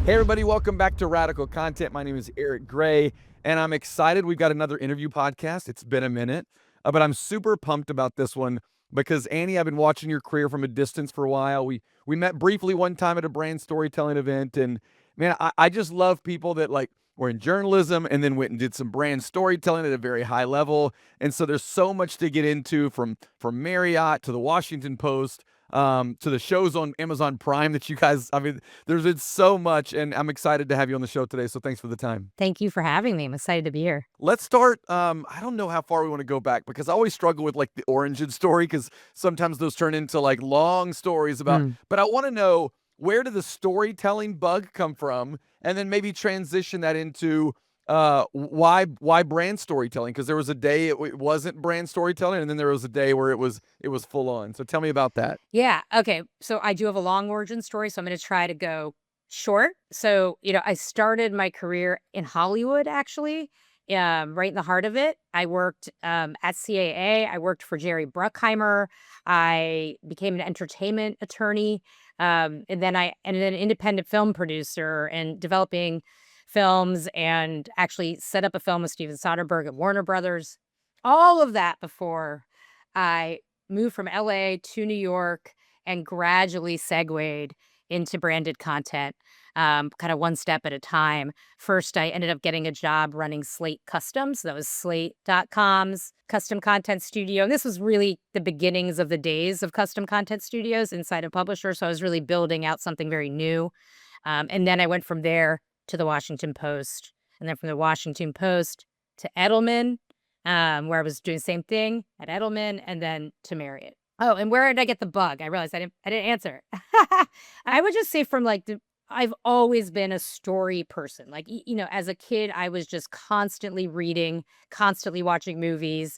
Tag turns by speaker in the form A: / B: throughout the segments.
A: Hey everybody, welcome back to Radical Content. My name is Eric Gray, and I'm excited. We've got another interview podcast. It's been a minute, but I'm super pumped about this one because Annie, I've been watching your career from a distance for a while. We met briefly one time at a brand storytelling event, and man, I just love people that like were in journalism and then went and did some brand storytelling at a very high level. And so there's so much to get into from Marriott to the Washington Post. To the shows on Amazon Prime that you guys, I mean, there's been so much, and I'm excited to have you on the show today. So thanks for the time.
B: Thank you for having me. I'm excited to be here.
A: Let's start. I don't know how far we want to go back because I always struggle with like the origin story because sometimes those turn into like long stories about.
B: Mm.
A: But I want to know, where did the storytelling bug come from, and then maybe transition that into why brand storytelling, because there was a day it wasn't brand storytelling, and then there was a day where it was full on. So tell me about that.
B: Yeah. Okay. So I do have a long origin story. So I'm going to try to go short. So, I started my career in Hollywood, actually, right in the heart of it. I worked at CAA. I worked for Jerry Bruckheimer. I became an entertainment attorney. And then I ended an independent film producer and developing films and actually set up a film with Steven Soderbergh at Warner Brothers. All of that before I moved from LA to New York and gradually segued into branded content, kind of one step at a time. First, I ended up getting a job running Slate Customs. That was Slate.com's custom content studio. And this was really the beginnings of the days of custom content studios inside a publisher. So I was really building out something very new. And then I went from there to the Washington Post, and then from the Washington Post to Edelman, where I was doing the same thing at Edelman, and then to Marriott. Oh, and where did I get the bug? I realized I didn't answer. I would just say from like I've always been a story person. Like as a kid, I was just constantly reading, constantly watching movies.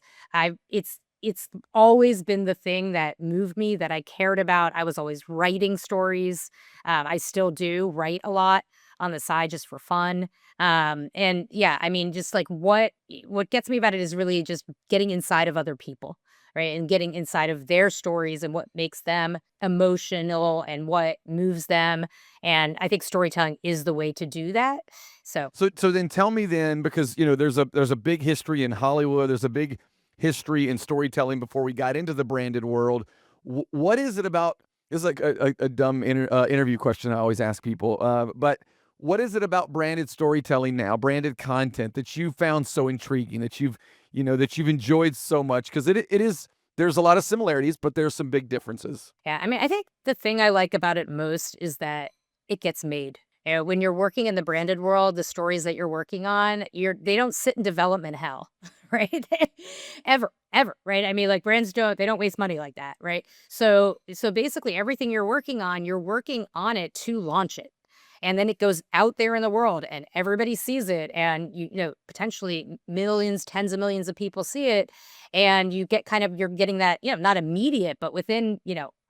B: It's always been the thing that moved me, that I cared about. I was always writing stories. I still do write a lot on the side just for fun. And yeah, I mean, just like what gets me about it is really just getting inside of other people, right? And getting inside of their stories and what makes them emotional and what moves them. And I think storytelling is the way to do that. So
A: So then tell me then, because there's a big history in Hollywood. There's a big history in storytelling before we got into the branded world. What is it about? This is like a dumb interview question I always ask people. But what is it about branded storytelling now, branded content, that you found so intriguing, that you've enjoyed so much? Because it is, there's a lot of similarities, but there's some big differences.
B: yeah, I mean, I think the thing I like about it most is that it gets made. When you're working in the branded world, the stories that you're working on, they don't sit in development hell, right? Ever, right? I mean, like brands they don't waste money like that, right? So basically everything you're working on it to launch it. And then it goes out there in the world and everybody sees it, and potentially millions, tens of millions of people see it, and you're getting that, not immediate, but within,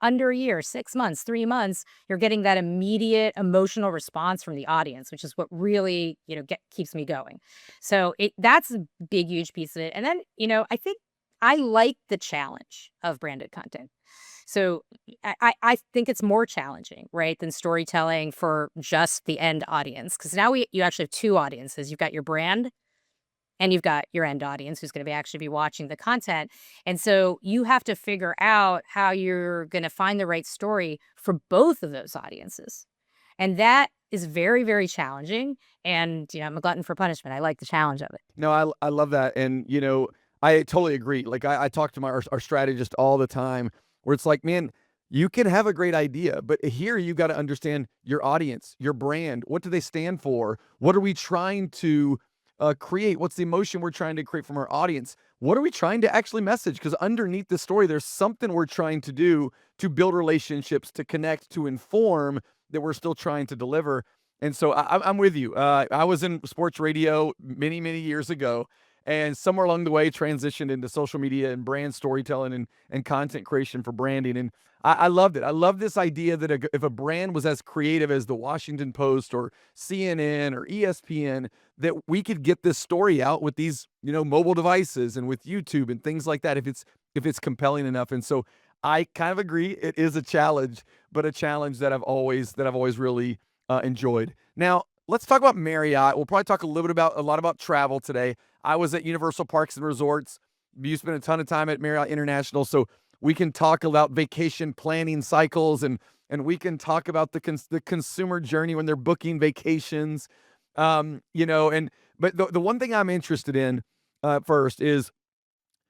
B: under a year, 6 months, 3 months, you're getting that immediate emotional response from the audience, which is what really, keeps me going. So that's a big, huge piece of it. And then, I think I like the challenge of branded content. So I think it's more challenging, right, than storytelling for just the end audience. Because now you actually have two audiences. You've got your brand and you've got your end audience who's going to actually be watching the content. And so you have to figure out how you're going to find the right story for both of those audiences. And that is very, very challenging. And, I'm a glutton for punishment. I like the challenge of it.
A: No, I love that, and I totally agree. Like I talk to our strategist all the time, where it's like, man, you can have a great idea, but here you got to understand your audience, your brand. What do they stand for? What are we trying to create? What's the emotion we're trying to create from our audience? What are we trying to actually message? Because underneath the story, there's something we're trying to do to build relationships, to connect, to inform, that we're still trying to deliver. And so I'm with you. I was in sports radio many, many years ago, and somewhere along the way transitioned into social media and brand storytelling and content creation for branding. And I loved it. I love this idea that if a brand was as creative as the Washington Post or CNN or ESPN, that we could get this story out with these, mobile devices and with YouTube and things like that, if it's compelling enough. And so I kind of agree, it is a challenge, but a challenge that I've always really enjoyed. Now, let's talk about Marriott. We'll probably talk a lot about travel today. I was at Universal Parks and Resorts. You spent a ton of time at Marriott International, so we can talk about vacation planning cycles, and we can talk about the consumer journey when they're booking vacations. And but the one thing I'm interested in first is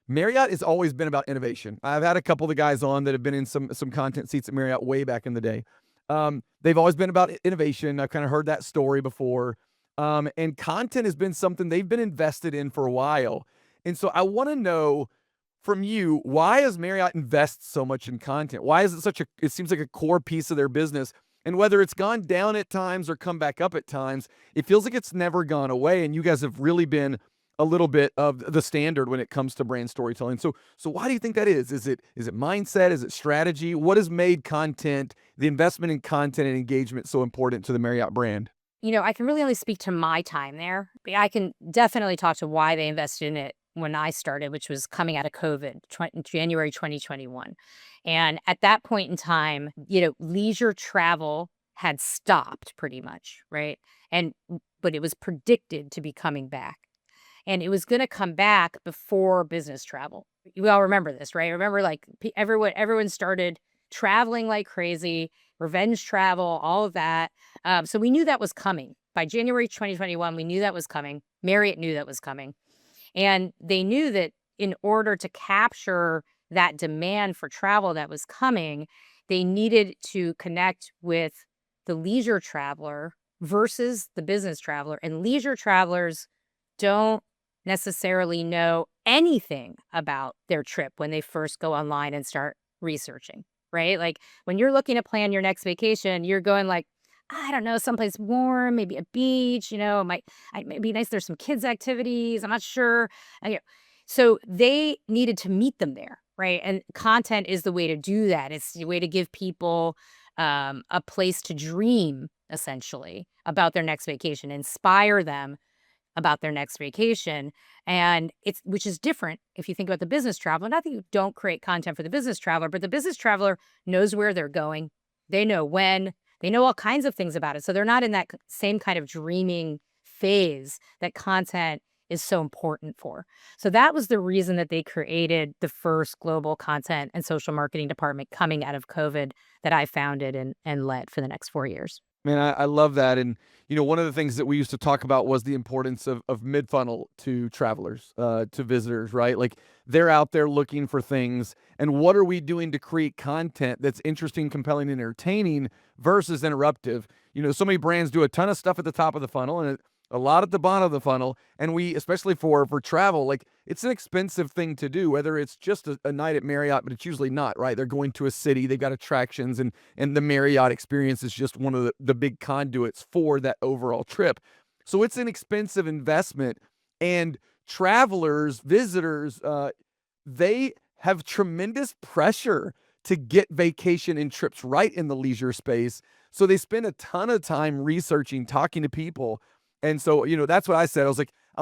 A: Marriott has always been about innovation. I've had a couple of the guys on that have been in some content seats at Marriott way back in the day. They've always been about innovation. I've kind of heard that story before. And content has been something they've been invested in for a while. And so I want to know from you, why does Marriott invest so much in content? Why is it it seems like a core piece of their business? And whether it's gone down at times or come back up at times, it feels like it's never gone away. And you guys have really been a little bit of the standard when it comes to brand storytelling. So why do you think that is? Is it mindset? Is it strategy? What has made content, the investment in content and engagement so important to the Marriott brand?
B: I can really only speak to my time there. But I can definitely talk to why they invested in it when I started, which was coming out of COVID, January 2021. And at that point in time, leisure travel had stopped pretty much, right? And but it was predicted to be coming back. And it was going to come back before business travel. You all remember this, right? Remember, like everyone started traveling like crazy, revenge travel, all of that. So we knew that was coming. By January 2021, we knew that was coming. Marriott knew that was coming. And they knew that in order to capture that demand for travel that was coming, they needed to connect with the leisure traveler versus the business traveler. And leisure travelers don't necessarily know anything about their trip when they first go online and start researching, right? Like when you're looking to plan your next vacation, you're going like, I don't know, someplace warm, maybe a beach, it might be nice. There's some kids activities. I'm not sure. So they needed to meet them there, right? And content is the way to do that. It's the way to give people a place to dream, essentially, about their next vacation, inspire them about their next vacation. And which is different if you think about the business traveler. Not that you don't create content for the business traveler, but the business traveler knows where they're going. They know when, they know all kinds of things about it. So they're not in that same kind of dreaming phase that content is so important for. So that was the reason that they created the first global content and social marketing department coming out of COVID that I founded and led for the next 4 years.
A: Man, I love that. And, one of the things that we used to talk about was the importance of mid funnel to travelers, to visitors, right? Like they're out there looking for things. And what are we doing to create content that's interesting, compelling, and entertaining versus interruptive? So many brands do a ton of stuff at the top of the funnel and a lot at the bottom of the funnel. And we, especially for travel, like it's an expensive thing to do, whether it's just a night at Marriott, but it's usually not, right? They're going to a city, they've got attractions, and the Marriott experience is just one of the big conduits for that overall trip. So it's an expensive investment. And travelers, visitors, they have tremendous pressure to get vacation and trips right in the leisure space. So they spend a ton of time researching, talking to people. And so, that's what I said. I was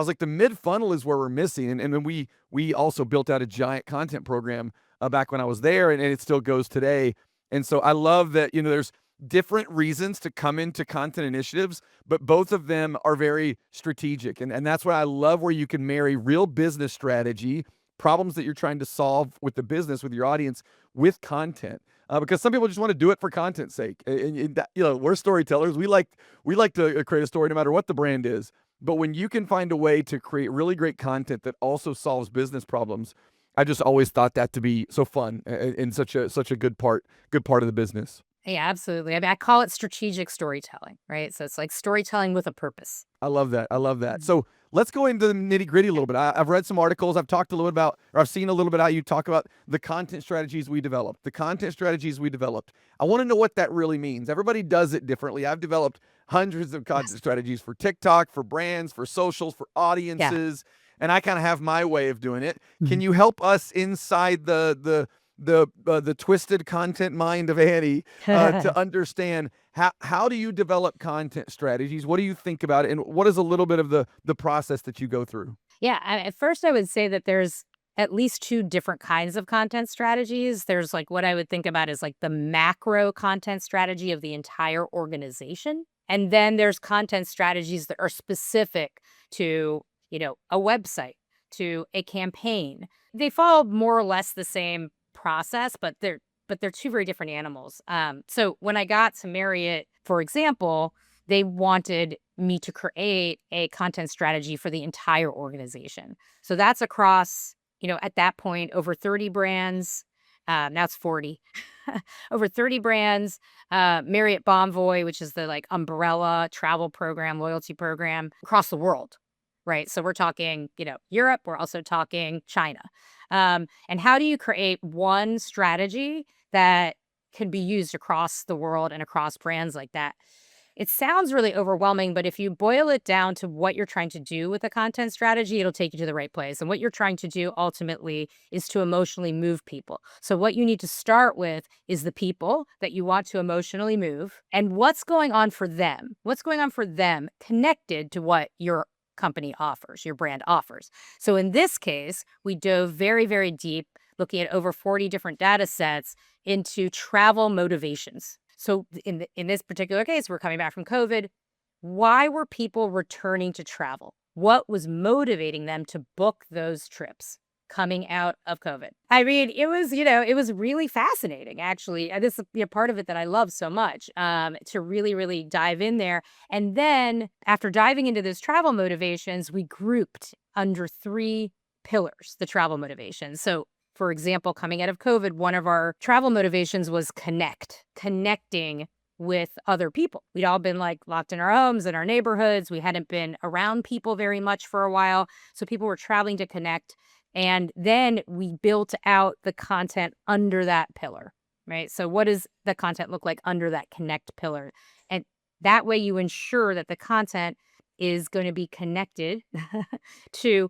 A: like, the mid funnel is where we're missing. And then we also built out a giant content program back when I was there, and it still goes today. And so I love that, there's different reasons to come into content initiatives, but both of them are very strategic. And that's why I love where you can marry real business strategy, problems that you're trying to solve with the business, with your audience, with content. Because some people just want to do it for content's sake. And that, we're storytellers. We like to create a story no matter what the brand is. But when you can find a way to create really great content that also solves business problems, I just always thought that to be so fun and such a good part of the business.
B: Yeah, absolutely. I mean, I call it strategic storytelling, right? So it's like storytelling with a purpose.
A: I love that. I love that.
B: Mhm.
A: So let's go into the nitty gritty a little bit. I've read some articles. I've talked a little bit about, or I've seen a little bit how you talk about the content strategies we developed. The content strategies we developed. I want to know what that really means. Everybody does it differently. I've developed hundreds of content
B: Yes.
A: strategies for TikTok, for brands, for socials, for
B: Yeah.
A: audiences, and I kind of have my way of doing it. Can
B: Mhm.
A: you help us inside the twisted content mind of Annie to understand how do you develop content strategies? What do you think about it? And what is a little bit of the process that you go through?
B: Yeah, at first I would say that there's at least two different kinds of content strategies. There's like what I would think about as like the macro content strategy of the entire organization. And then there's content strategies that are specific to, a website, to a campaign. They follow more or less the same process, but they're two very different animals. So when I got to Marriott, for example, they wanted me to create a content strategy for the entire organization. So that's across, at that point, over 30 brands. Now it's 40. Over 30 brands, Marriott Bonvoy, which is the like umbrella travel program, loyalty program across the world, right? So we're talking, Europe, we're also talking China. And how do you create one strategy that can be used across the world and across brands like that? It sounds really overwhelming, but if you boil it down to what you're trying to do with a content strategy, it'll take you to the right place. And what you're trying to do ultimately is to emotionally move people. So, what you need to start with is the people that you want to emotionally move and what's going on for them. What's going on for them connected to what your company offers, your brand offers. So, in this case, we dove very, very deep, looking at over 40 different data sets into travel motivations. So in this particular case, we're coming back from COVID. Why were people returning to travel? What was motivating them to book those trips coming out of COVID? I mean, it was really fascinating, actually. This is a part of it that I love so much, to really, really dive in there. And then after diving into those travel motivations, we grouped under three pillars the travel motivations. So for example, coming out of COVID, one of our travel motivations was connecting with other people. We'd all been like locked in our homes, in our neighborhoods. We hadn't been around people very much for a while. So people were traveling to connect. And then we built out the content under that pillar, right? So what does the content look like under that connect pillar? And that way you ensure that the content is going to be connected to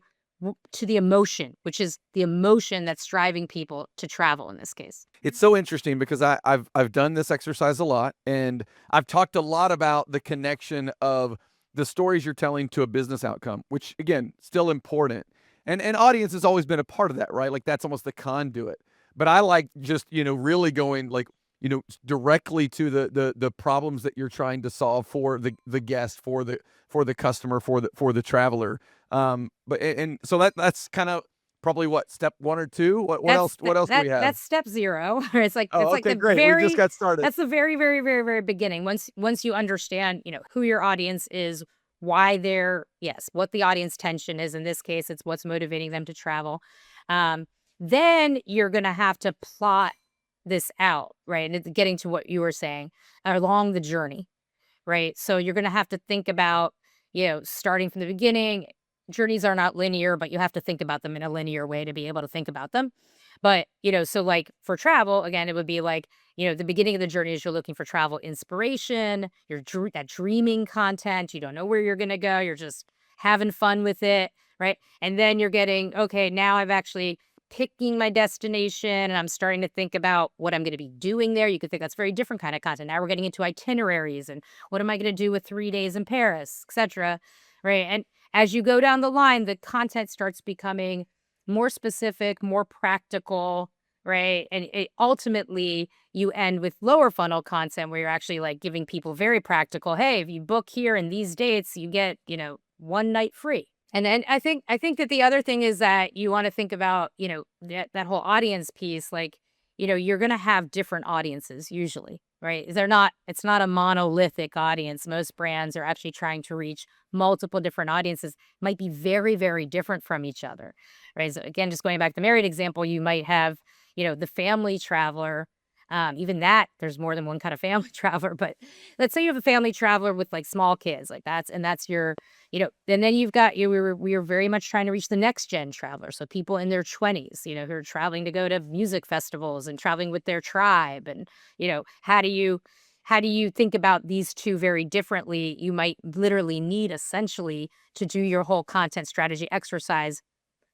B: to the emotion, which is the emotion that's driving people to travel in this case.
A: It's so interesting because I've done this exercise a lot, and I've talked a lot about the connection of the stories you're telling to a business outcome, which again, still important. And audience has always been a part of that, right? Like that's almost the conduit. But I like just, really going like, directly to the problems that you're trying to solve for the guest, for the customer, for the traveler. But and so that's kind of probably what, step 1 or 2? What
B: That's
A: else what else do we have?
B: that's step 0. It's like
A: Oh, okay,
B: the
A: great. We just
B: very
A: got started.
B: that's the very, very, very, very beginning. Once you understand, who your audience is, why they're yes, what the audience tension is. In this case, it's what's motivating them to travel. Um, then you're gonna have to plot this out, right? And it's getting to what you were saying along the journey, right? So you're going to have to think about, starting from the beginning. Journeys are not linear, but you have to think about them in a linear way to be able to think about them. But, so like for travel, again, it would be like, the beginning of the journey is you're looking for travel inspiration, that dreaming content. You don't know where you're going to go. You're just having fun with it. Right. And then you're getting, okay, now I've actually picking my destination and I'm starting to think about what I'm going to be doing there. You could think that's very different kind of content. Now we're getting into itineraries and what am I going to do with 3 days in Paris, etc. Right. And as you go down the line, the content starts becoming more specific, more practical, right? And ultimately, you end with lower funnel content where you're actually like giving people very practical. Hey, if you book here in these dates, you get, one night free. And then I think that the other thing is that you want to think about, that whole audience piece. Like, you're going to have different audiences usually, right? It's not a monolithic audience. Most brands are actually trying to reach multiple different audiences, might be very, very different from each other, right? So again, just going back to the Marriott example, you might have, the family traveler. Even that, there's more than one kind of family traveler, but let's say you have a family traveler with like small kids, like that's your, and then you've got you. We were very much trying to reach the next gen traveler, so people in their 20s, who are traveling to go to music festivals and traveling with their tribe, and how do you think about these two very differently? You might literally need essentially to do your whole content strategy exercise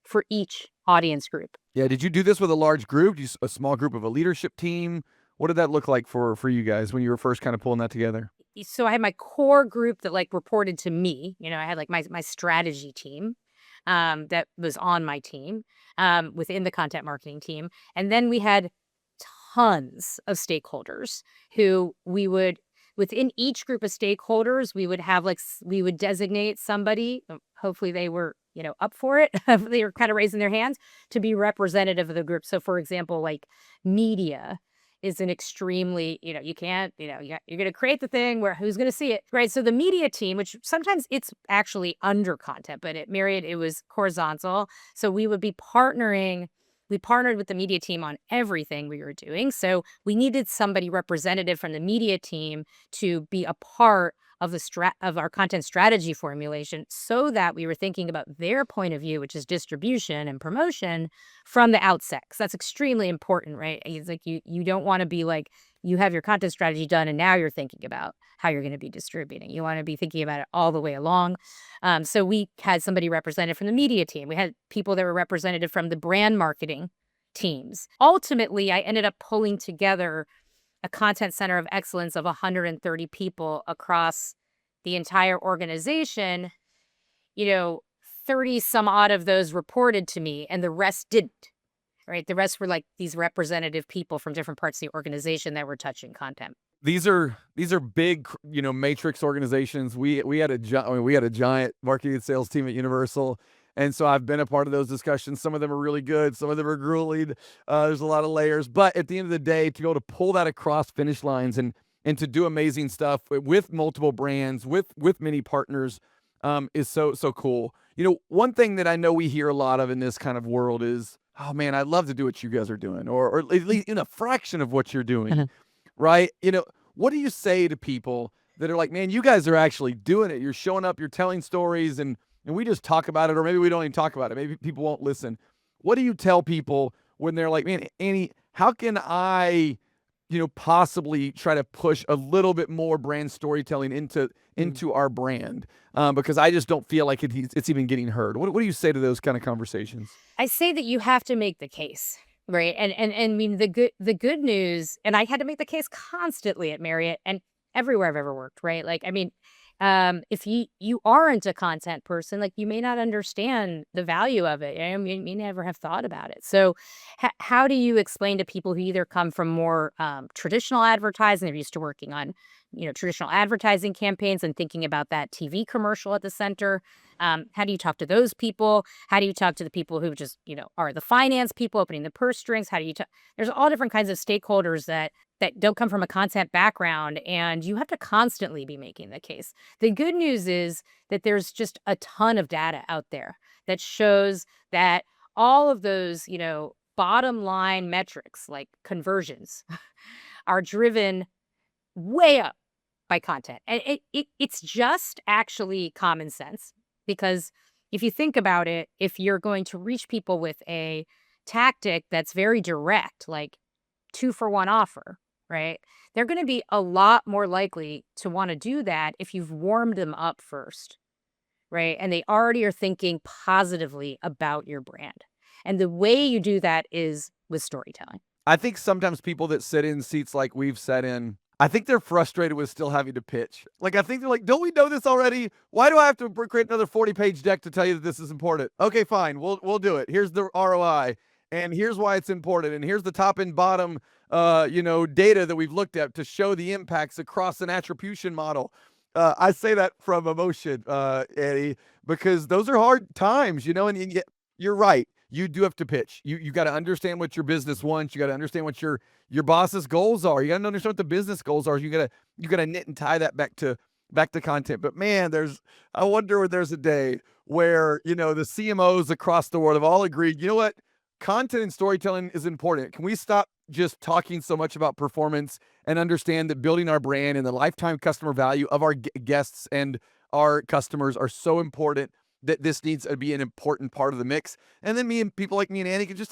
B: for each audience group.
A: Yeah, did you do this with a large group? A small group of a leadership team? What did that look like for you guys when you were first kind of pulling that together?
B: So I had my core group that like reported to me. I had like my strategy team that was on my team within the content marketing team. And then we had tons of stakeholders who within each group of stakeholders, we would have we would designate somebody, hopefully they were, up for it. They were kind of raising their hands to be representative of the group. So for example, like media is an extremely, you can't, you're going to create the thing where who's going to see it, right? So the media team, which sometimes it's actually under content, but at Marriott, it was horizontal. So we would be partnering. We partnered with the media team on everything we were doing. So we needed somebody representative from the media team to be a part of of our content strategy formulation so that we were thinking about their point of view, which is distribution and promotion from the outset. 'Cause that's extremely important, right? It's like you don't want to be like you have your content strategy done and now you're thinking about how you're going to be distributing. You want to be thinking about it all the way along. So we had somebody represented from the media team. We had people that were represented from the brand marketing teams. Ultimately, I ended up pulling together a content center of excellence of 130 people across the entire organization. You know, 30 some odd of those reported to me and the rest didn't. Right? The rest were like these representative people from different parts of the organization that were touching content.
A: These are big, matrix organizations. We had we had a giant marketing and sales team at Universal, and so I've been a part of those discussions. Some of them are really good, some of them are grueling. There's a lot of layers, but at the end of the day, to be able to pull that across finish lines and to do amazing stuff with multiple brands, with many partners, is so cool. One thing that I know we hear a lot of in this kind of world is, "Oh man, I'd love to do what you guys are doing, or at least in a fraction of what you're doing." Right? What do you say to people that are like, "Man, you guys are actually doing it. You're showing up, you're telling stories, and we just talk about it, or maybe we don't even talk about it. Maybe people won't listen." What do you tell people when they're like, "Man, Annie, how can I, possibly try to push a little bit more brand storytelling
B: Mm.
A: into our brand, because I just don't feel like it's even getting heard." What do you say to those kind of conversations?
B: I say that you have to make the case, right? And I mean the good news, and I had to make the case constantly at Marriott and everywhere I've ever worked, right? Like I mean, if you aren't a content person, like you may not understand the value of it. You may never have thought about it. So, how do you explain to people who either come from more traditional advertising, they're used to working on, traditional advertising campaigns and thinking about that TV commercial at the center? How do you talk to those people? How do you talk to the people who just, are the finance people opening the purse strings? How do you talk? There's all different kinds of stakeholders that don't come from a content background, and you have to constantly be making the case. The good news is that there's just a ton of data out there that shows that all of those, bottom line metrics like conversions are driven way up by content. And it's just actually common sense because if you think about it, if you're going to reach people with a tactic that's very direct, like 2-for-1 offer, right? They're going to be a lot more likely to want to do that if you've warmed them up first, right? And they already are thinking positively about your brand. And the way you do that is with storytelling.
A: I think sometimes people that sit in seats like we've sat in, I think they're frustrated with still having to pitch. Like, I think they're like, "Don't we know this already? Why do I have to create another 40-page deck to tell you that this is important?" Okay, fine, we'll do it. Here's the ROI, and here's why it's important, and here's the top and bottom, data that we've looked at to show the impacts across an attribution model. I say that from emotion, Eddie, because those are hard times, and yet you're right. You do have to pitch. You got to understand what your business wants. You got to understand what your boss's goals are. You got to understand what the business goals are. You got to knit and tie that back to content. But man, I wonder if there's a day where the CMOs across the world have all agreed. You know what? Content and storytelling is important. Can we stop just talking so much about performance and understand that building our brand and the lifetime customer value of our guests and our customers are so important, that this needs to be an important part of the mix. And then me and people like me and Annie can just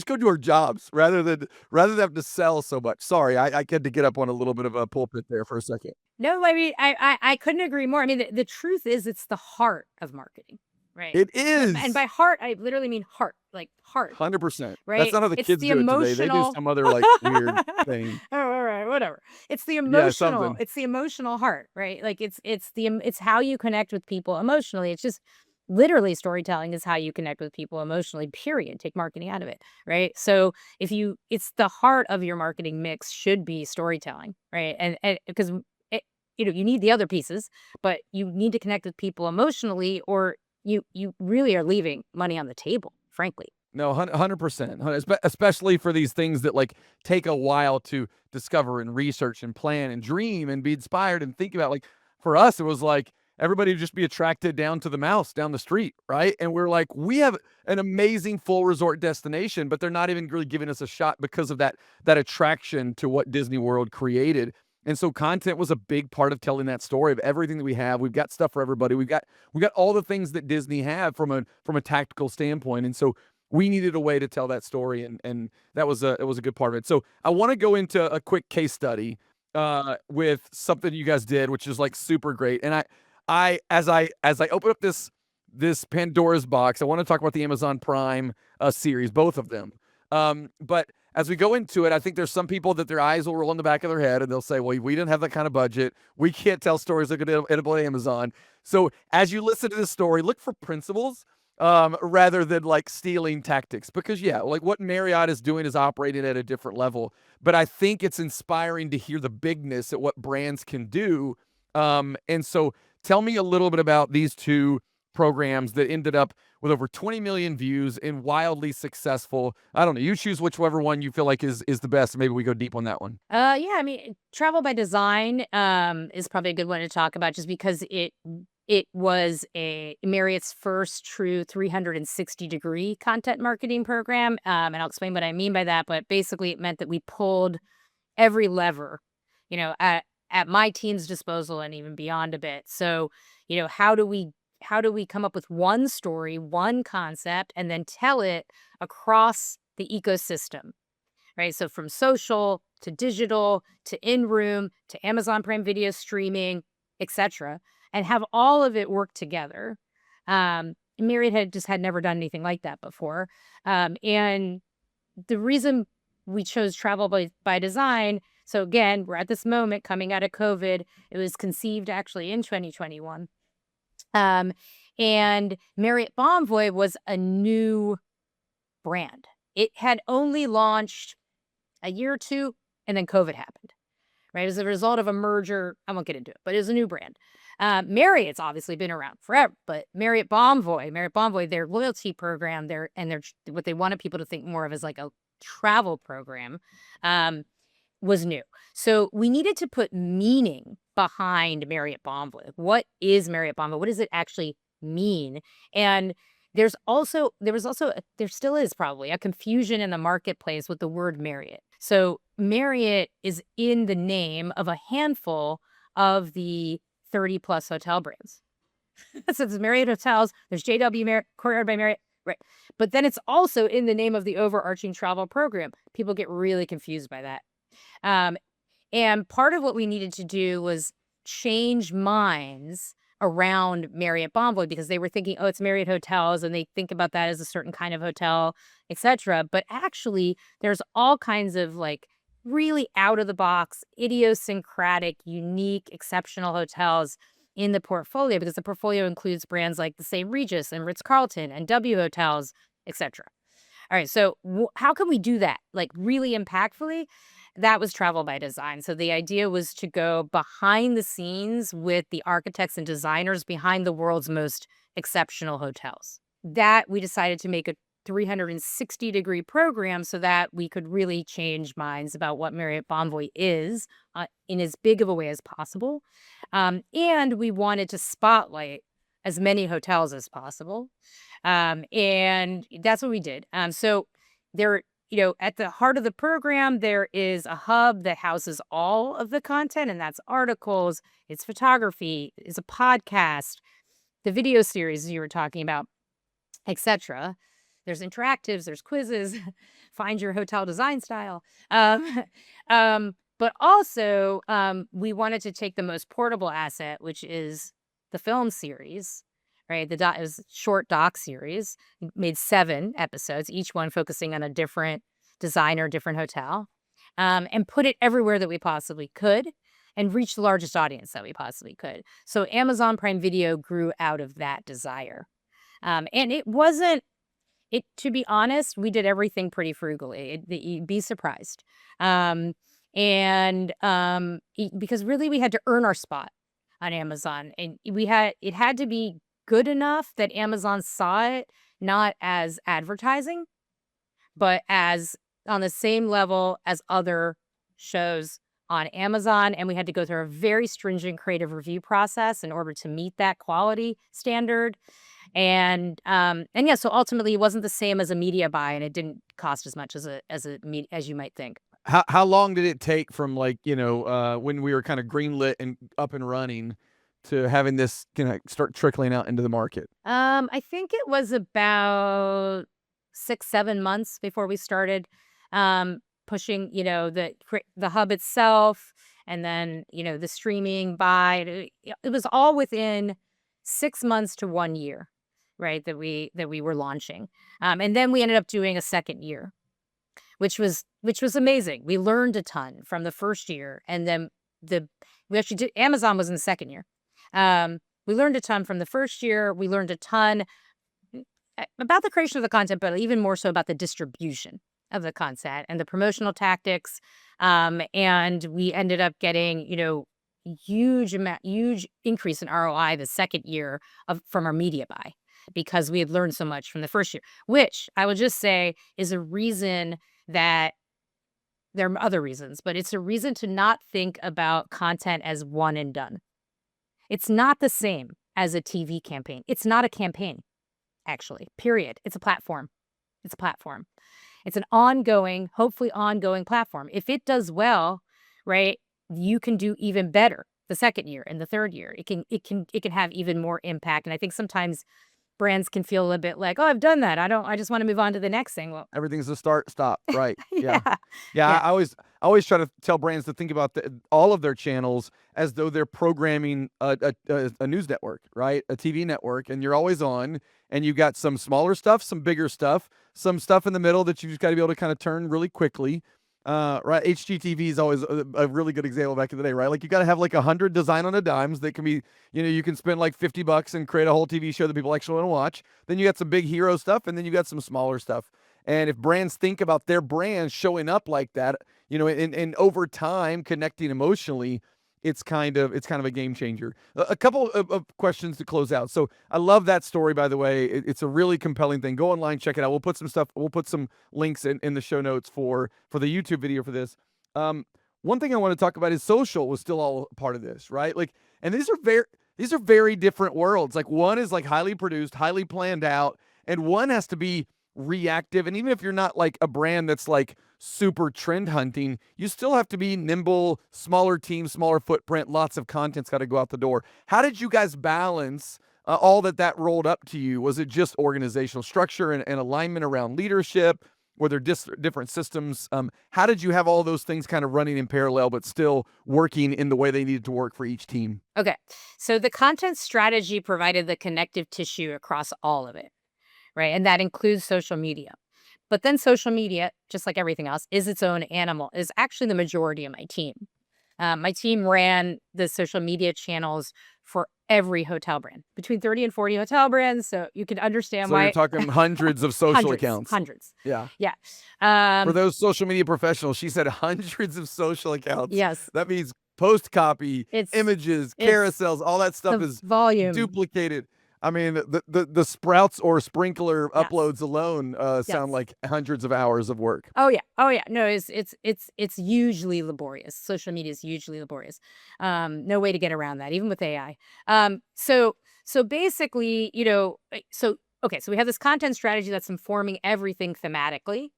A: go do our jobs rather than have to sell so much. Sorry, I had to get up on a little bit of a pulpit there for a second.
B: No, I mean, I couldn't agree more. I mean, the truth is it's the heart of marketing, right?
A: It
B: And
A: is
B: by heart, I literally mean heart, like heart,
A: 100%. That's
B: right?
A: not how the
B: It's
A: kids
B: the
A: do it today. They do
B: emotional
A: some other like weird thing.
B: Oh, all right, whatever.
A: Yeah, something.
B: It's the emotional heart, right? Like it's how you connect with people emotionally. It's just literally storytelling is how you connect with people emotionally, period. Take marketing out of it, right? So if you it's the heart of your marketing mix should be storytelling, right? And because you need the other pieces, but you need to connect with people emotionally, or you really are leaving money on the table, frankly.
A: No, 100%. Especially for these things that like take a while to discover and research and plan and dream and be inspired and think about. Like for us, it was like everybody would just be attracted down to the mouse down the street, right? And we're like, we have an amazing full resort destination, but they're not even really giving us a shot because of that attraction to what Disney World created. And so content was a big part of telling that story of everything that we have. We've got stuff for everybody. We got all the things that Disney have from a tactical standpoint. And so we needed a way to tell that story, and that was it was a good part of it. So I want to go into a quick case study with something you guys did, which is like super great. And as I open up this Pandora's box, I want to talk about the Amazon Prime series, both of them. But as we go into it, I think there's some people that their eyes will roll in the back of their head and they'll say, well, we didn't have that kind of budget. We can't tell stories that are edible at Amazon. So as you listen to this story, look for principles rather than like stealing tactics. Because yeah, like what Marriott is doing is operating at a different level. But I think it's inspiring to hear the bigness at what brands can do. And so tell me a little bit about these two programs that ended up with over 20 million views and wildly successful. I don't know. You choose whichever one you feel like is the best. Maybe we go deep on that one.
B: Yeah, I mean, travel by design is probably a good one to talk about, just because it was a Marriott's first true 360-degree content marketing program. And I'll explain what I mean by that. But basically, it meant that we pulled every lever, at my team's disposal and even beyond a bit. So, how do we come up with one story, one concept, and then tell it across the ecosystem? Right? So from social to digital to in-room to Amazon Prime Video streaming, etc., and have all of it work together. Marriott had never done anything like that before. And the reason we chose travel by design, so again, we're at this moment coming out of COVID. It was conceived actually in 2021. Um, and Marriott Bonvoy was a new brand. It had only launched a year or two, and then COVID happened, right? As a result of a merger. I won't get into it, but it was a new brand. Marriott's obviously been around forever, but Marriott Bonvoy, their loyalty program, their what they wanted people to think more of as like a travel program, um, was new. So we needed to put meaning behind Marriott Bonvoy. What is Marriott Bonvoy? What does it actually mean? And there still is probably a confusion in the marketplace with the word Marriott. So Marriott is in the name of a handful of the 30 plus hotel brands. So there's Marriott Hotels, there's JW Marriott, Courtyard by Marriott, right? But then it's also in the name of the overarching travel program. People get really confused by that. Um, and part of what we needed to do was change minds around Marriott Bonvoy, because they were thinking, oh, it's Marriott Hotels, and they think about that as a certain kind of hotel, etc. But actually, there's all kinds of like really out of the box, idiosyncratic, unique, exceptional hotels in the portfolio, because the portfolio includes brands like the St. Regis and Ritz Carlton and W Hotels, etc. All right, so how can we do that like really impactfully? That was travel by design. So the idea was to go behind the scenes with the architects and designers behind the world's most exceptional hotels. That we decided to make a 360-degree program so that we could really change minds about what Marriott Bonvoy is, in as big of a way as possible. And we wanted to spotlight as many hotels as possible. And that's what we did. So there, at the heart of the program, there is a hub that houses all of the content, and that's articles, it's photography, it's a podcast, the video series you were talking about, etc. There's interactives, there's quizzes, find your hotel design style. Um, but also, we wanted to take the most portable asset, which is the film series, right? It was a short doc series. It made 7 episodes, each one focusing on a different designer, different hotel, and put it everywhere that we possibly could and reach the largest audience that we possibly could. So Amazon Prime Video grew out of that desire. And it wasn't, to be honest, we did everything pretty frugally. You'd be surprised. And because really we had to earn our spot on Amazon, and it had to be good enough that Amazon saw it not as advertising, but as on the same level as other shows on Amazon, and we had to go through a very stringent creative review process in order to meet that quality standard. And yeah, so ultimately it wasn't the same as a media buy, and it didn't cost as much as you might think.
A: How long did it take from, like, when we were kinda greenlit and up and running to having this start trickling out into the market?
B: I think it was about 6, 7 months before we started, pushing, the hub itself, and then, the streaming buy. It was all within 6 months to 1 year, right, that we were launching. And then we ended up doing a second year, which was amazing. We learned a ton from the first year, and then the we actually did Amazon was in the second year. We learned a ton from the first year. We learned a ton about the creation of the content, but even more so about the distribution of the content and the promotional tactics. And we ended up getting, huge increase in ROI the second year from our media buy, because we had learned so much from the first year, which I would just say is a reason that there are other reasons, but it's a reason to not think about content as one and done. It's not the same as a TV campaign. It's not a campaign, actually, period. It's a platform. It's a platform. It's an ongoing, hopefully ongoing platform. If it does well, right, you can do even better the second year and the third year. It can have even more impact. And I think sometimes brands can feel a little bit like, "Oh, I've done that. I just want to move on to the next thing." Well,
A: Everything's a start, stop, right, yeah.
B: yeah.
A: Yeah,
B: Yeah.
A: I always try to tell brands to think about all of their channels as though they're programming a news network, right? A TV network, and you're always on, and you got some smaller stuff, some bigger stuff, some stuff in the middle that you just gotta be able to kinda turn really quickly. Right, HGTV is always a really good example back in the day, right? Like, you gotta have, like, 100 design on a dimes that can be you can spend, like, $50 and create a whole TV show that people actually wanna watch. Then you got some big hero stuff, and then you got some smaller stuff. And if brands think about their brand showing up like that, and over time connecting emotionally, it's kind of a game changer. A couple of questions to close out. So I love that story, by the way. It's a really compelling thing. Go online, check it out. We'll put some stuff. We'll put some links in the show notes for the YouTube video for this. Um, One thing I want to talk about is social was still all part of this, right? Like, and these are very different worlds. Like, one is like highly produced, highly planned out, and one has to be reactive. And even if you're not like a brand that's like super trend hunting, you still have to be nimble, smaller team, smaller footprint, lots of content's got to go out the door. How did you guys balance all that rolled up to you? Was it just organizational structure and alignment around leadership? Were there different systems? How did you have all those things kind of running in parallel, but still working in the way they needed to work for each team?
B: Okay. So the content strategy provided the connective tissue across all of it, right? And that includes social media. But then social media, just like everything else, is its own animal, is actually the majority of my team. My team ran the social media channels for every hotel brand, between 30 and 40 hotel brands. So you can understand
A: So you're
B: why
A: talking hundreds of social
B: hundreds,
A: accounts.
B: hundreds.
A: Yeah.
B: Yeah.
A: For
B: Um,
A: those social media professionals, she said hundreds of social accounts.
B: yes,
A: That means post copy,
B: it's
A: images,
B: it's
A: carousels, all that stuff
B: the
A: is
B: volume.
A: duplicated. I mean, the sprouts or sprinkler
B: Yes.
A: uploads alone sound
B: Yes.
A: like hundreds of hours of work.
B: Oh yeah. Oh yeah. No, it's hugely laborious. Social media is hugely laborious. No way to get around that, even with AI. So basically, so okay, so we have this content strategy that's informing everything thematically.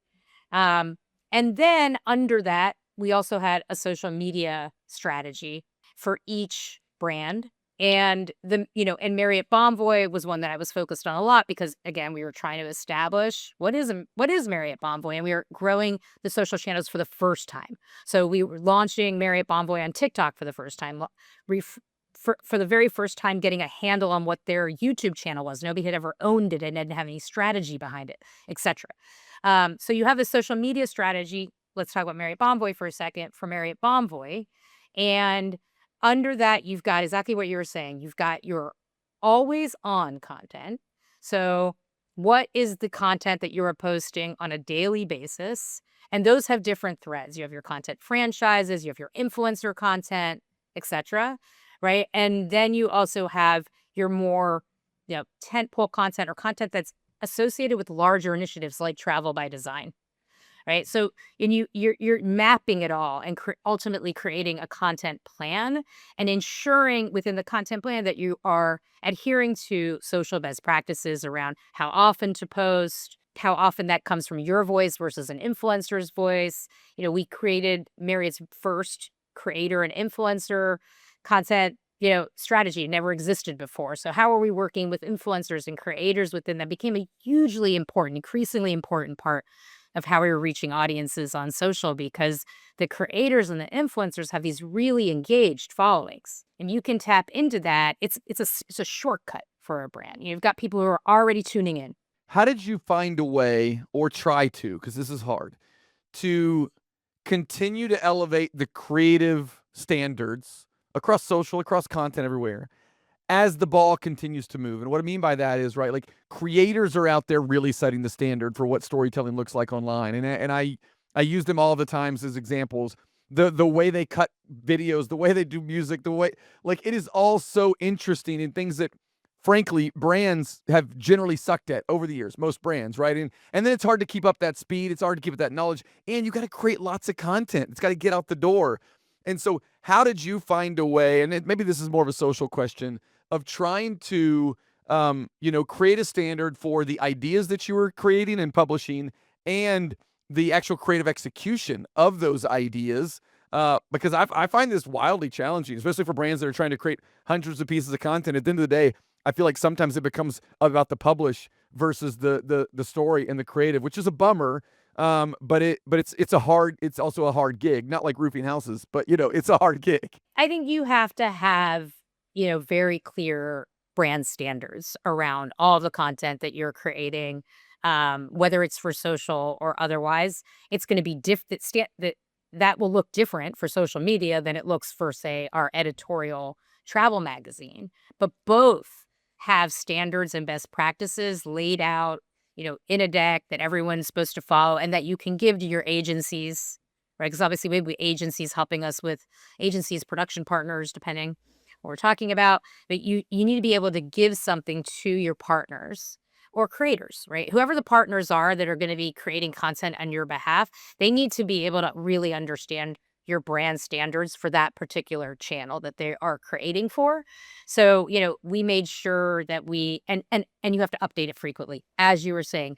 B: Um, and then under that, we also had a social media strategy for each brand. And Marriott Bonvoy was one that I was focused on a lot because again, we were trying to establish what is Marriott Bonvoy, and we were growing the social channels for the first time. So we were launching Marriott Bonvoy on TikTok for the first time, for the very first time, getting a handle on what their YouTube channel was. Nobody had ever owned it and didn't have any strategy behind it, etc. So you have this social media strategy. Let's talk about Marriott Bonvoy for a second for Marriott Bonvoy. And under that, you've got exactly what you were saying. You've got your always on content. So what is the content that you're posting on a daily basis? And those have different threads. You have your content franchises, you have your influencer content, etc. Right. And then you also have your more, tentpole content or content that's associated with larger initiatives like travel by design. Right. So, and you're mapping it all and ultimately creating a content plan and ensuring within the content plan that you are adhering to social best practices around how often to post, how often that comes from your voice versus an influencer's voice. We created Marriott's first creator and influencer content, strategy. It never existed before. So how are we working with influencers and creators within that became a hugely important, increasingly important part of how we were reaching audiences on social, because the creators and the influencers have these really engaged followings, and you can tap into that. It's a shortcut for a brand. You've got people who are already tuning in.
A: How did you find a way, or try to, because this is hard, to continue to elevate the creative standards across social, across content everywhere, as the ball continues to move? And what I mean by that is, right, like, creators are out there really setting the standard for what storytelling looks like online. And I use them all the times as examples. The way they cut videos, the way they do music, the way, like, it is all so interesting, and things that frankly brands have generally sucked at over the years, most brands, right? And then it's hard to keep up that speed, it's hard to keep up that knowledge, and you got to create lots of content. It's got to get out the door. And so how did you find a way, and maybe this is more of a social question, of trying to create a standard for the ideas that you were creating and publishing, and the actual creative execution of those ideas? Because I find this wildly challenging, especially for brands that are trying to create hundreds of pieces of content. At the end of the day, I feel like sometimes it becomes about the publish versus the story and the creative, which is a bummer. It's also a hard gig, not like roofing houses, but it's a hard gig.
B: I think you have to have, very clear brand standards around all the content that you're creating, whether it's for social or otherwise. It's going to be that will look different for social media than it looks for, say, our editorial travel magazine. But both have standards and best practices laid out, in a deck that everyone's supposed to follow and that you can give to your agencies, right? Because obviously, maybe agencies helping us with agencies, production partners, depending what we're talking about. But you need to be able to give something to your partners or creators, right? Whoever the partners are that are going to be creating content on your behalf, they need to be able to really understand your brand standards for that particular channel that they are creating for. So, we made sure that and you have to update it frequently, as you were saying.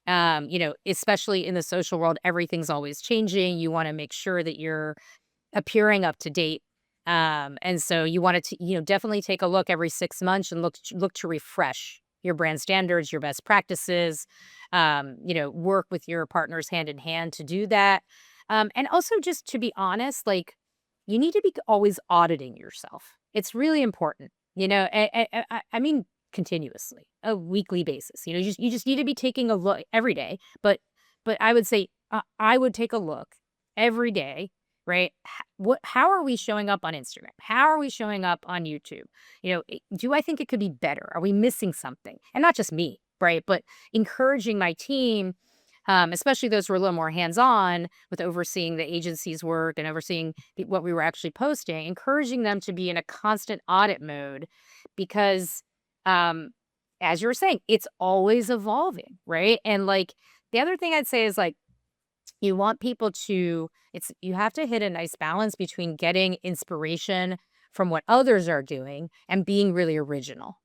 B: Especially in the social world, everything's always changing. You want to make sure that you're appearing up to date. And so you want to, definitely take a look every 6 months and look to refresh your brand standards, your best practices. Work with your partners hand in hand to do that. And also, just to be honest, like, you need to be always auditing yourself. It's really important. I mean, continuously, a weekly basis. You just need to be taking a look every day. But I would say, I would take a look every day, right? How are we showing up on Instagram? How are we showing up on YouTube? Do I think it could be better? Are we missing something? And not just me, right? But encouraging my team, especially those who are a little more hands-on with overseeing the agency's work and overseeing what we were actually posting, encouraging them to be in a constant audit mode, because, as you were saying, it's always evolving, right? And, like, the other thing I'd say is, like, you want people to you have to hit a nice balance between getting inspiration from what others are doing and being really original.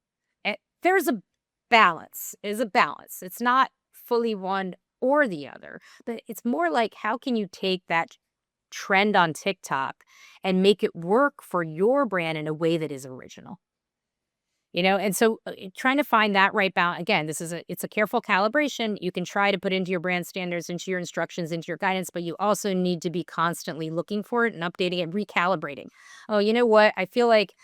B: There's a balance. Is a balance. It's not fully one or the other, but it's more like, how can you take that trend on TikTok and make it work for your brand in a way that is original? And so, trying to find that right balance. Again, it's a careful calibration. You can try to put into your brand standards, into your instructions, into your guidance, but you also need to be constantly looking for it and updating it, recalibrating. Oh, you know what? I feel like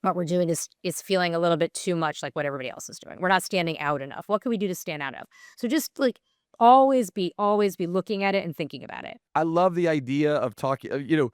B: what we're doing is feeling a little bit too much like what everybody else is doing. We're not standing out enough. What can we do to stand out of? So just, like, always be looking at it and thinking about it.
A: I love the idea of talking,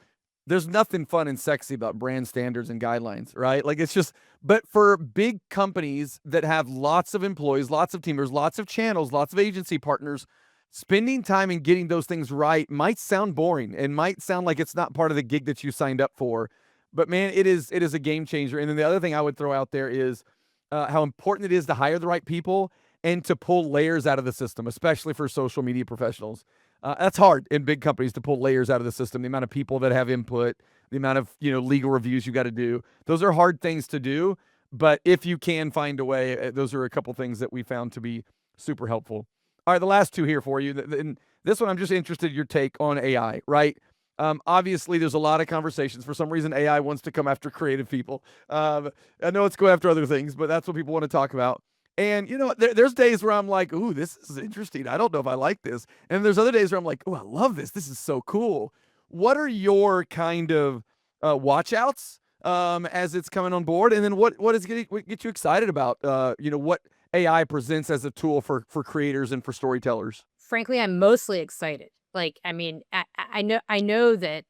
A: there's nothing fun and sexy about brand standards and guidelines, right? Like, it's just, but for big companies that have lots of employees, lots of team members, lots of channels, lots of agency partners, spending time and getting those things right might sound boring and might sound like it's not part of the gig that you signed up for. But man, it is a game changer. And then the other thing I would throw out there is how important it is to hire the right people and to pull layers out of the system, especially for social media professionals. That's hard in big companies to pull layers out of the system. The amount of people that have input, the amount of legal reviews you got to do. Those are hard things to do. But if you can find a way, those are a couple things that we found to be super helpful. All right, the last two here for you. And this one, I'm just interested in your take on AI, right? Obviously, there's a lot of conversations. For some reason, AI wants to come after creative people. I know it's go after other things, but that's what people want to talk about. And there's days where I'm like, "Ooh, this is interesting. I don't know if I like this." And there's other days where I'm like, "Oh, I love this. This is so cool." What are your kind of watch outs as it's coming on board? And then what get you excited about what AI presents as a tool for creators and for storytellers?
B: Frankly, I'm mostly excited. Like, I mean, I know that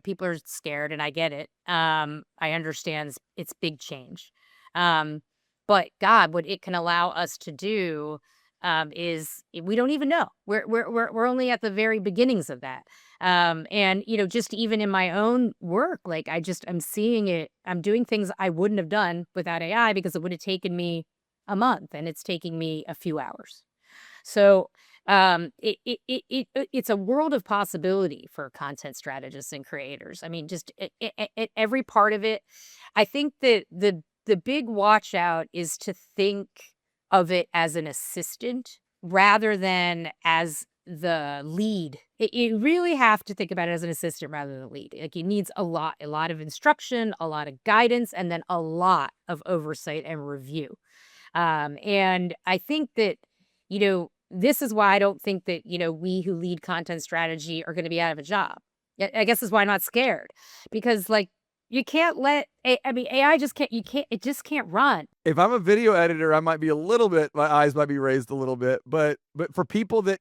B: people are scared, and I get it. I understand it's big change. Um, but God, what it can allow us to do is we don't even know. We're only at the very beginnings of that. And just even in my own work, like I'm seeing it. I'm doing things I wouldn't have done without AI because it would have taken me a month, and it's taking me a few hours. So, it's a world of possibility for content strategists and creators. I mean, just every part of it. I think that the big watch out is to think of it as an assistant rather than as the lead. You really have to think about it as an assistant rather than a lead. Like it needs a lot of instruction, a lot of guidance, and then a lot of oversight and review. And I think that, this is why I don't think that, we who lead content strategy are going to be out of a job. I guess is why I'm not scared because like you can't I mean, AI just can't, it just can't run.
A: If I'm a video editor, I might be a little bit my eyes might be raised a little bit, but for people that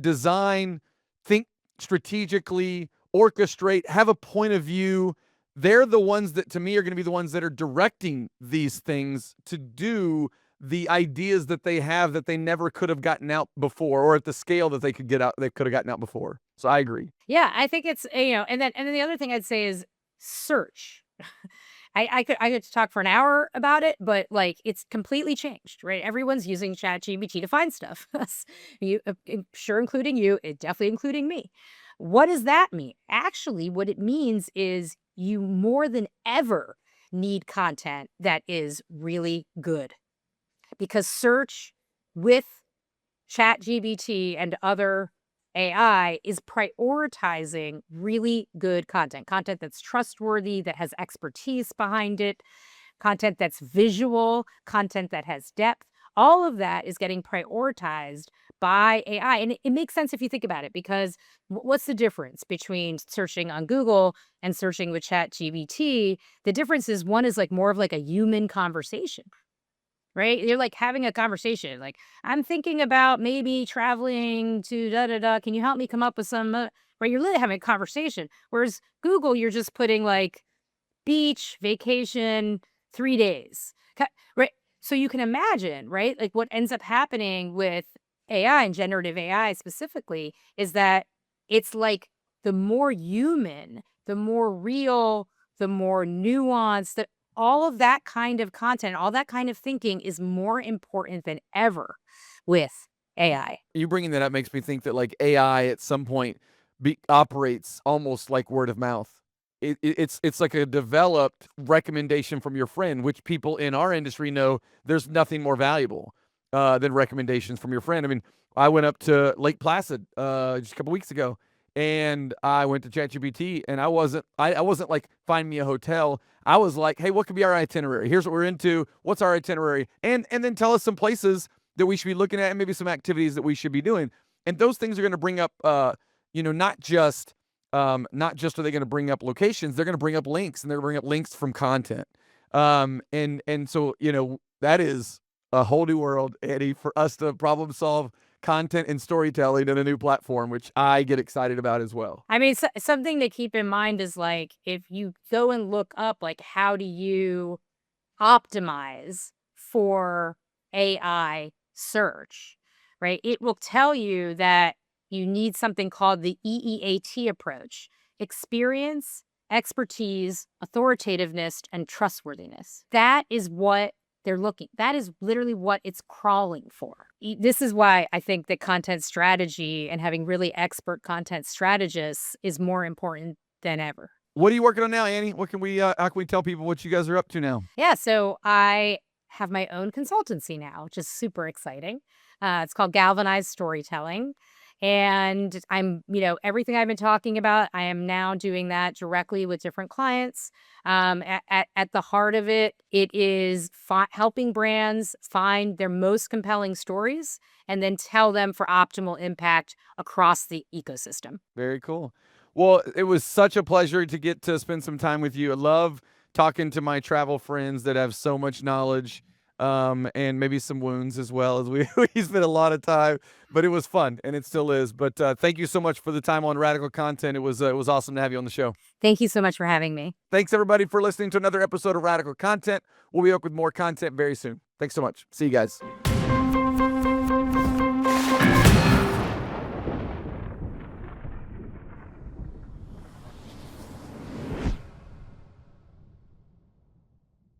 A: design, think strategically, orchestrate, have a point of view, they're the ones that to me are going to be the ones that are directing these things to do the ideas that they have that they never could have gotten out before or at the scale that they could have gotten out before. So I agree.
B: Yeah, I think it's, and then the other thing I'd say is search. I could talk for an hour about it, but like it's completely changed, right? Everyone's using ChatGPT to find stuff. Sure, including you, it definitely including me. What does that mean? Actually, what it means is you more than ever need content that is really good because search with ChatGPT and other AI is prioritizing really good content, content that's trustworthy, that has expertise behind it, content that's visual, content that has depth. All of that is getting prioritized by AI. And it makes sense if you think about it, because what's the difference between searching on Google and searching with ChatGPT? The difference is one is like more of like a human conversation. Right? You're like having a conversation. Like, I'm thinking about maybe traveling to da da da. Can you help me come up with some? Right? You're literally having a conversation. Whereas Google, you're just putting like beach, vacation, 3 days. Right? So you can imagine, right? Like what ends up happening with AI and generative AI specifically is that it's like the more human, the more real, the more nuanced, that all of that kind of content, all that kind of thinking is more important than ever with AI.
A: You bringing that up makes me think that like AI at some point operates almost like word of mouth. It's like a developed recommendation from your friend, which people in our industry know there's nothing more valuable than recommendations from your friend. I mean, I went up to Lake Placid just a couple weeks ago, and I went to ChatGPT, and I wasn't like find me a hotel. I was like, hey, what could be our itinerary? Here's what we're into. What's our itinerary? And then tell us some places that we should be looking at and maybe some activities that we should be doing. And those things are going to bring up, not just are they going to bring up locations, they're going to bring up links and they're going to bring up links from content. And so, that is a whole new world, Eddie, for us to problem solve content and storytelling in a new platform, which I get excited about as well.
B: I mean, something to keep in mind is like if you go and look up, like, how do you optimize for AI search, right? It will tell you that you need something called the EEAT approach: experience, expertise, authoritativeness, and trustworthiness. That is what they're looking. That is literally what it's crawling for. This is why I think that content strategy and having really expert content strategists is more important than ever.
A: What are you working on now, Annie? What can we, how can we tell people what you guys are up to now?
B: Yeah, so I have my own consultancy now, which is super exciting. It's called Galvanized Storytelling. And everything I've been talking about, I am now doing that directly with different clients. At the heart of it, it is helping brands find their most compelling stories and then tell them for optimal impact across the ecosystem.
A: Very cool. Well, it was such a pleasure to get to spend some time with you. I love talking to my travel friends that have so much knowledge, and maybe some wounds as well, as we we spent a lot of time, but it was fun and it still is. But thank you so much for the time on Radical Content. It was awesome to have you on the show.
B: Thank you so much for having me.
A: Thanks everybody for listening to another episode of Radical Content. We'll be up with more content very soon. Thanks so much. See you guys.